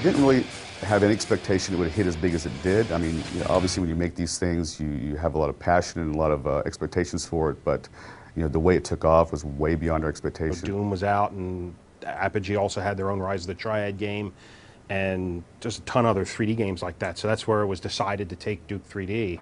didn't really have any expectation it would hit as big as it did. I mean, obviously when you make these things, you have a lot of passion and a lot of expectations for it, but the way it took off was way beyond our expectations. Doom was out, and Apogee also had their own Rise of the Triad game, and just a ton of other 3D games like that. So that's where it was decided to take Duke 3D.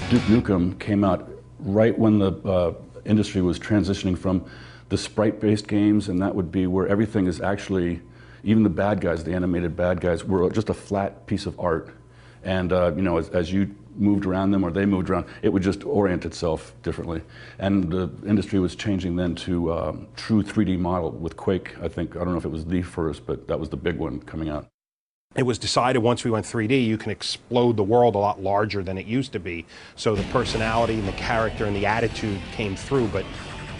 Duke Nukem came out right when the industry was transitioning from the sprite-based games, and that would be where everything is actually, even the bad guys, the animated bad guys, were just a flat piece of art. And as you moved around them or they moved around, it would just orient itself differently. And the industry was changing then to true 3D model with Quake. I don't know if it was the first, but that was the big one coming out. It was decided once we went 3D, you can explode the world a lot larger than it used to be. So the personality and the character and the attitude came through. But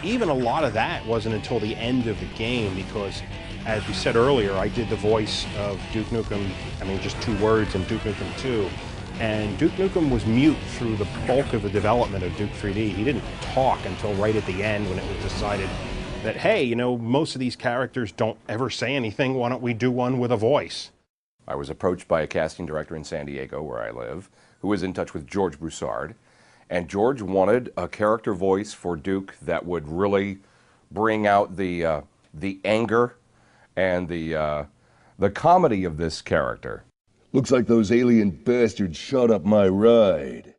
even a lot of that wasn't until the end of the game, because as we said earlier, I did the voice of Duke Nukem, just 2 words in Duke Nukem 2. And Duke Nukem was mute through the bulk of the development of Duke 3D. He didn't talk until right at the end when it was decided that, hey, most of these characters don't ever say anything, why don't we do one with a voice? I was approached by a casting director in San Diego, where I live, who was in touch with George Broussard. And George wanted a character voice for Duke that would really bring out the anger and the comedy of this character. Looks like those alien bastards shot up my ride.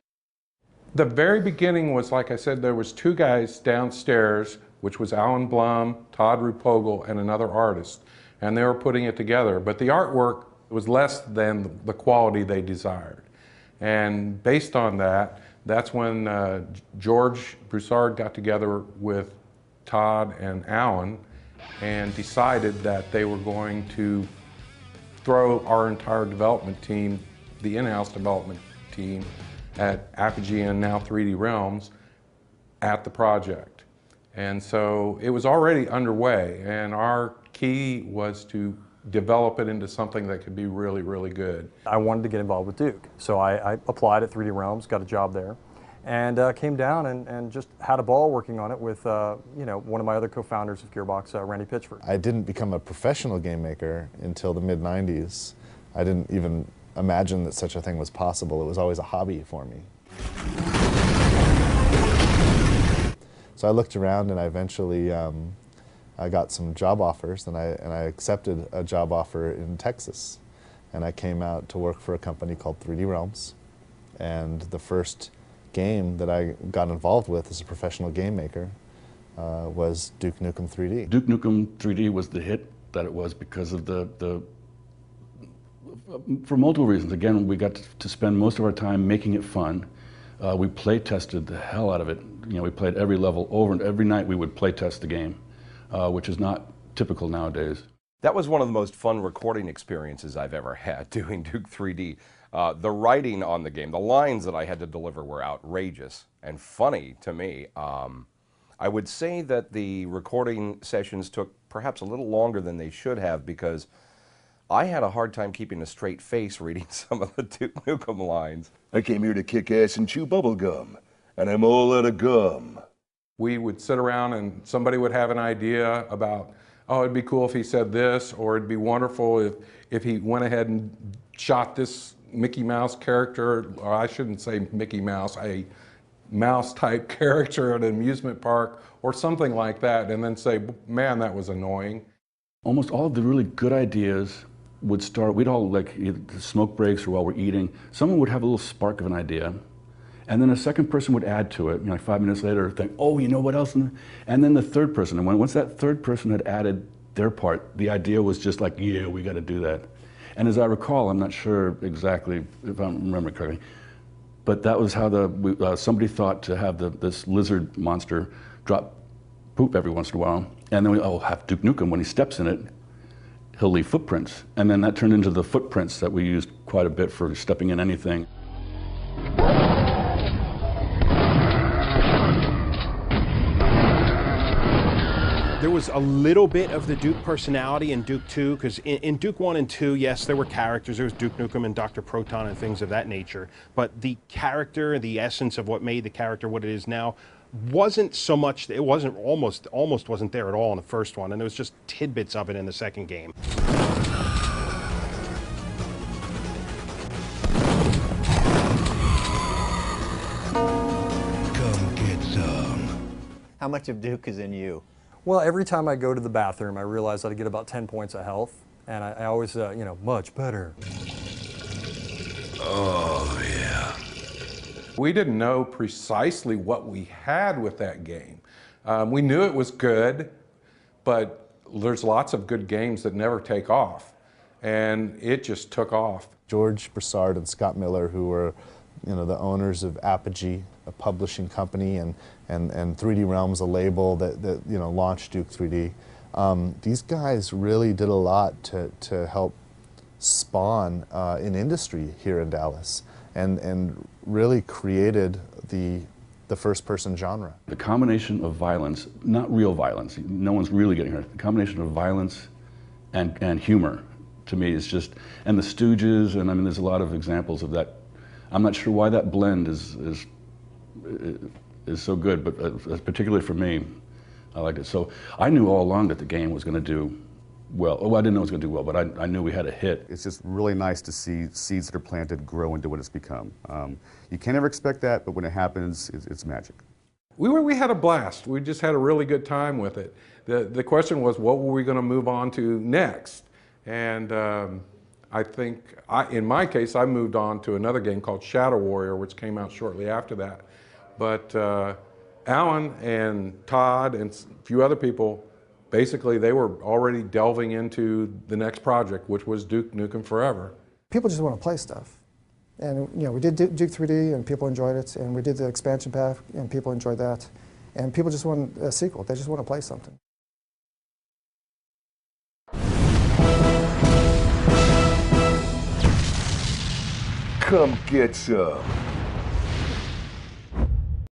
The very beginning was, like I said, there was 2 guys downstairs, which was Alan Blum, Todd Rupogel, and another artist. And they were putting it together. But the artwork was less than the quality they desired. And based on that, that's when George Broussard got together with Todd and Alan and decided that they were going to throw our entire development team, the in-house development team at Apogee and now 3D Realms, at the project. And so it was already underway, and our key was to develop it into something that could be really, really good. I wanted to get involved with Duke, so I applied at 3D Realms, got a job there, and came down and just had a ball working on it with one of my other co-founders of Gearbox, Randy Pitchford. I didn't become a professional game maker until the mid-90s. I didn't even imagine that such a thing was possible. It was always a hobby for me. So I looked around and I eventually I got some job offers, and I accepted a job offer in Texas. And I came out to work for a company called 3D Realms. And the first game that I got involved with as a professional game maker was Duke Nukem 3D. Duke Nukem 3D was the hit that it was because of for multiple reasons. Again, we got to spend most of our time making it fun. We play tested the hell out of it. We played every level over, and every night we would play test the game. Which is not typical nowadays. That was one of the most fun recording experiences I've ever had, doing Duke 3D. The writing on the game, the lines that I had to deliver were outrageous and funny to me. I would say that the recording sessions took perhaps a little longer than they should have, because I had a hard time keeping a straight face reading some of the Duke Nukem lines. I came here to kick ass and chew bubble gum, and I'm all out of gum. We would sit around and somebody would have an idea about, oh, it'd be cool if he said this, or it'd be wonderful if he went ahead and shot this Mickey Mouse character, or I shouldn't say Mickey Mouse, a mouse-type character at an amusement park, or something like that, and then say, man, that was annoying. Almost all of the really good ideas would start, we'd all, like, either the smoke breaks or while we're eating, someone would have a little spark of an idea. And then a second person would add to it, like 5 minutes later, think, oh, you know what else? And then the third person. And once that third person had added their part, the idea was just like, yeah, we got to do that. And as I recall, I'm not sure exactly if I remember correctly, but that was how somebody thought to have this lizard monster drop poop every once in a while. And then we have Duke Nukem, when he steps in it, he'll leave footprints. And then that turned into the footprints that we used quite a bit for stepping in anything. There was a little bit of the Duke personality in Duke 2, because in Duke 1 and 2, yes, there were characters. There was Duke Nukem and Dr. Proton and things of that nature. But the character, the essence of what made the character what it is now, wasn't so much, it wasn't almost wasn't there at all in the first one, and there was just tidbits of it in the second game. Come get some. How much of Duke is in you? Well, every time I go to the bathroom, I realize that I get about 10 points of health, and I always, you know, much better. Oh, yeah. We didn't know precisely what we had with that game. We knew it was good, but there's lots of good games that never take off, and it just took off. George Broussard and Scott Miller, who were, you know, the owners of Apogee, a publishing company, and 3D Realms, a label that you know, launched Duke 3D. These guys really did a lot to help spawn an industry here in Dallas, and really created the first-person genre. The combination of violence, not real violence, no one's really getting hurt, the combination of violence and humor, to me, is just, and the Stooges, and I mean, there's a lot of examples of that. I'm not sure why that blend is so good, but particularly for me, I liked it. So I knew all along that the game was going to do well. Oh, I didn't know it was going to do well, but I knew we had a hit. It's just really nice to see seeds that are planted grow into what it's become. You can't ever expect that, but when it happens, it's magic. We had a blast. We just had a really good time with it. The question was, what were we going to move on to next? And I think, in my case, I moved on to another game called Shadow Warrior, which came out shortly after that. But Alan and Todd and a few other people, basically they were already delving into the next project, which was Duke Nukem Forever. People just want to play stuff. And you know, we did Duke 3D and people enjoyed it, and we did the expansion pack and people enjoyed that. And people just want a sequel, they just want to play something. Come get some.